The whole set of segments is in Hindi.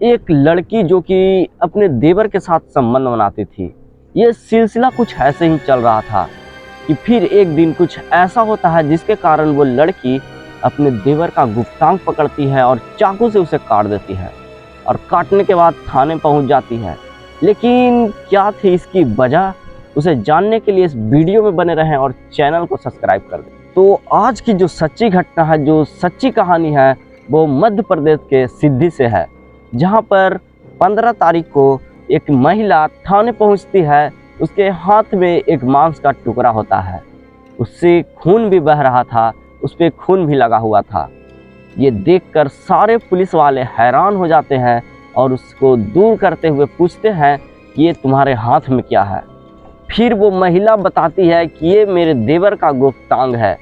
एक लड़की जो कि अपने देवर के साथ संबंध बनाती थी। ये सिलसिला कुछ ऐसे ही चल रहा था कि फिर एक दिन कुछ ऐसा होता है जिसके कारण वो लड़की अपने देवर का गुप्तांग पकड़ती है और चाकू से उसे काट देती है और काटने के बाद थाने पहुंच जाती है। लेकिन क्या थी इसकी वजह, उसे जानने के लिए इस वीडियो में बने रहें और चैनल को सब्सक्राइब कर दें। तो आज की जो सच्ची घटना है, जो सच्ची कहानी है, वो मध्य प्रदेश के सिद्धि से है, जहां पर 15 तारीख को एक महिला थाने पहुंचती है। उसके हाथ में एक मांस का टुकड़ा होता है, उससे खून भी बह रहा था, उस पर खून भी लगा हुआ था। ये देखकर सारे पुलिस वाले हैरान हो जाते हैं और उसको दूर करते हुए पूछते हैं कि ये तुम्हारे हाथ में क्या है। फिर वो महिला बताती है कि ये मेरे देवर का गुप्तांग है।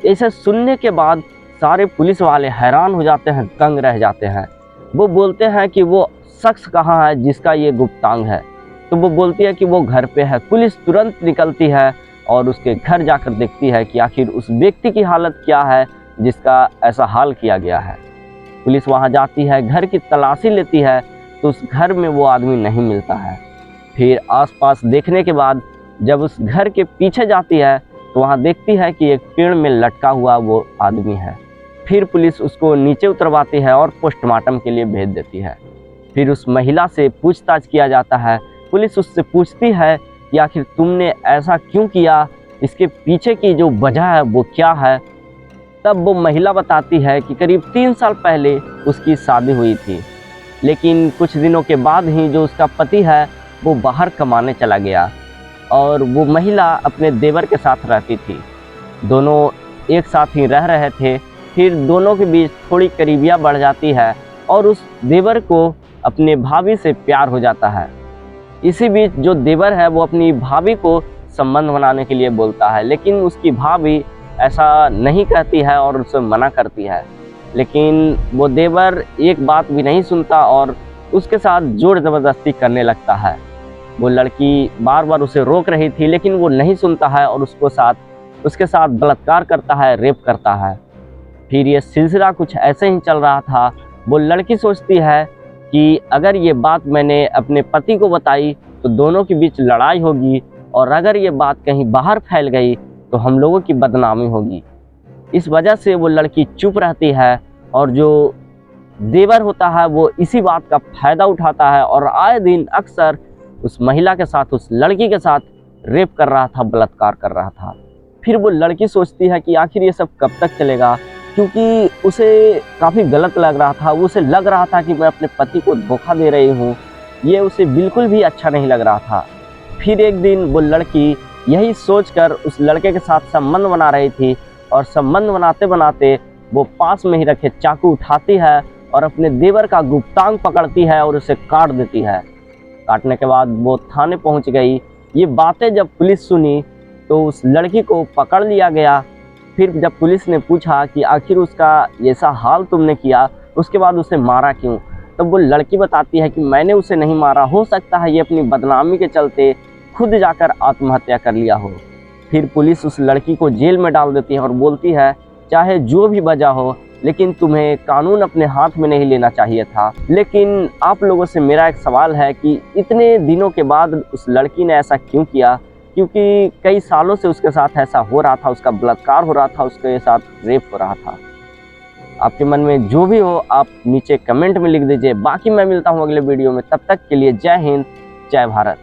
इसे सुनने के बाद सारे पुलिस वाले हैरान हो जाते हैं, दंग रह जाते हैं। वो बोलते हैं कि वो शख्स कहाँ है जिसका ये गुप्तांग है। तो वो बोलती है कि वो घर पे है। पुलिस तुरंत निकलती है और उसके घर जाकर देखती है कि आखिर उस व्यक्ति की हालत क्या है जिसका ऐसा हाल किया गया है। पुलिस वहां जाती है, घर की तलाशी लेती है, तो उस घर में वो आदमी नहीं मिलता है। फिर आसपास देखने के बाद जब उस घर के पीछे जाती है तो वहां देखती है कि एक पेड़ में लटका हुआ वो आदमी है। फिर पुलिस उसको नीचे उतरवाती है और पोस्टमार्टम के लिए भेज देती है। फिर उस महिला से पूछताछ किया जाता है। पुलिस उससे पूछती है कि आखिर तुमने ऐसा क्यों किया, इसके पीछे की जो वजह है वो क्या है। तब वो महिला बताती है कि करीब 3 साल पहले उसकी शादी हुई थी, लेकिन कुछ दिनों के बाद ही जो उसका पति है वो बाहर कमाने चला गया और वो महिला अपने देवर के साथ रहती थी। दोनों एक साथ ही रह रहे थे। फिर दोनों के बीच थोड़ी करीबियाँ बढ़ जाती है और उस देवर को अपने भाभी से प्यार हो जाता है। इसी बीच जो देवर है वो अपनी भाभी को संबंध बनाने के लिए बोलता है, लेकिन उसकी भाभी ऐसा नहीं कहती है और उसे मना करती है। लेकिन वो देवर एक बात भी नहीं सुनता और उसके साथ जोर ज़बरदस्ती करने लगता है। वो लड़की बार बार उसे रोक रही थी, लेकिन वो नहीं सुनता है और उसके साथ बलात्कार करता है, रेप करता है। फिर ये सिलसिला कुछ ऐसे ही चल रहा था। वो लड़की सोचती है कि अगर ये बात मैंने अपने पति को बताई तो दोनों के बीच लड़ाई होगी, और अगर ये बात कहीं बाहर फैल गई तो हम लोगों की बदनामी होगी। इस वजह से वो लड़की चुप रहती है और जो देवर होता है वो इसी बात का फ़ायदा उठाता है और आए दिन अक्सर उस महिला के साथ, उस लड़की के साथ रेप कर रहा था, बलात्कार कर रहा था। फिर वो लड़की सोचती है कि आखिर ये सब कब तक चलेगा, क्योंकि उसे काफ़ी गलत लग रहा था। उसे लग रहा था कि मैं अपने पति को धोखा दे रही हूँ। ये उसे बिल्कुल भी अच्छा नहीं लग रहा था। फिर एक दिन वो लड़की यही सोचकर उस लड़के के साथ संबंध बना रही थी और संबंध बनाते बनाते वो पास में ही रखे चाकू उठाती है और अपने देवर का गुप्तांग पकड़ती है और उसे काट देती है। काटने के बाद वो थाने पहुंच गई। ये बातें जब पुलिस सुनी तो उस लड़की को पकड़ लिया गया। फिर जब पुलिस ने पूछा कि आखिर उसका ऐसा हाल तुमने किया, उसके बाद उसे मारा क्यों, तब वो लड़की बताती है कि मैंने उसे नहीं मारा, हो सकता है ये अपनी बदनामी के चलते खुद जाकर आत्महत्या कर लिया हो। फिर पुलिस उस लड़की को जेल में डाल देती है और बोलती है चाहे जो भी वजह हो, लेकिन तुम्हें कानून अपने हाथ में नहीं लेना चाहिए था। लेकिन आप लोगों से मेरा एक सवाल है कि इतने दिनों के बाद उस लड़की ने ऐसा क्यों किया, क्योंकि कई सालों से उसके साथ ऐसा हो रहा था, उसका बलात्कार हो रहा था, उसके साथ रेप हो रहा था। आपके मन में जो भी हो आप नीचे कमेंट में लिख दीजिए। बाकी मैं मिलता हूँ अगले वीडियो में, तब तक के लिए जय हिंद, जय भारत।